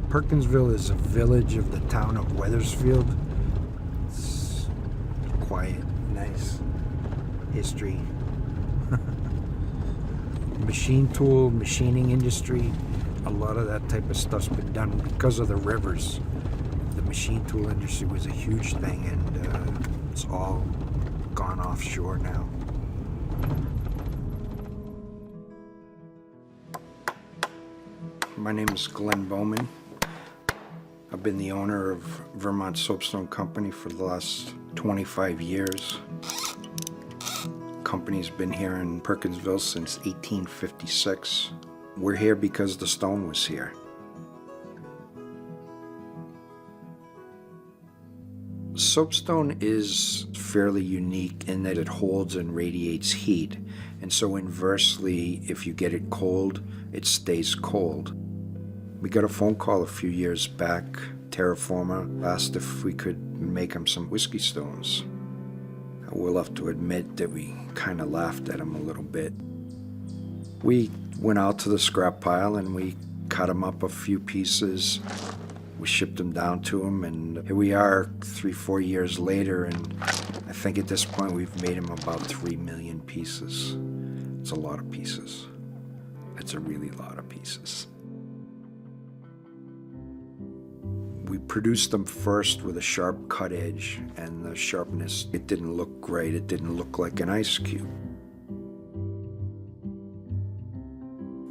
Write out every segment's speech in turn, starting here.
Perkinsville is a village of the town of Wethersfield. It's quiet, nice history. Machine tool, machining industry, a lot of that type of stuff's been done because of the rivers. The machine tool industry was a huge thing, and it's all gone offshore now. My name is Glenn Bowman. I've been the owner of Vermont Soapstone Company for the last 25 years. Company's been here in Perkinsville since 1856. We're here because the stone was here. Soapstone is fairly unique in that it holds and radiates heat, and so inversely, if you get it cold, it stays cold. We got a phone call a few years back. Terraforma asked if we could make them some whiskey stones. We'll have to admit that we kind of laughed at them a little bit. We went out to the scrap pile and we cut them up a few pieces. We shipped them down to them, and here we are 3-4 years later, and I think at this point we've made them about 3 million pieces. It's a lot of pieces. It's a really lot of pieces. We produced them first with a sharp cut edge, and the sharpness, it didn't look great. It didn't look like an ice cube.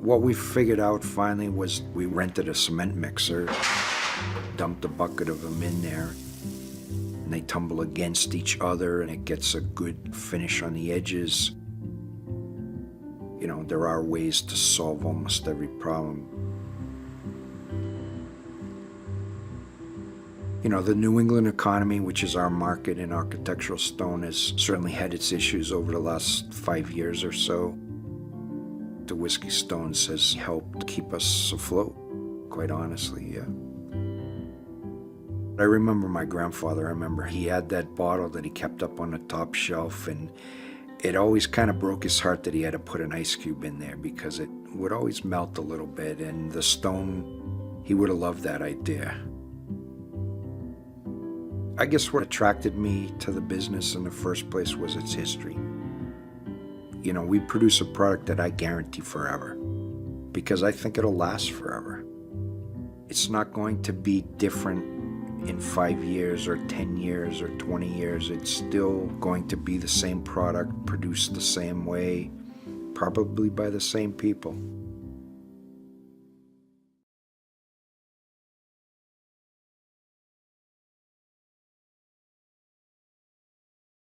What we figured out finally was we rented a cement mixer, dumped a bucket of them in there, and they tumble against each other, and it gets a good finish on the edges. You know, there are ways to solve almost every problem. You know, the New England economy, which is our market in architectural stone, has certainly had its issues over the last 5 years or so. The whiskey stones has helped keep us afloat, quite honestly, yeah. I remember my grandfather, he had that bottle that he kept up on the top shelf, and it always kind of broke his heart that he had to put an ice cube in there because it would always melt a little bit, and the stone, he would have loved that idea. I guess what attracted me to the business in the first place was its history. You know, we produce a product that I guarantee forever because I think it'll last forever. It's not going to be different in 5 years or 10 years or 20 years. It's still going to be the same product, produced the same way, probably by the same people.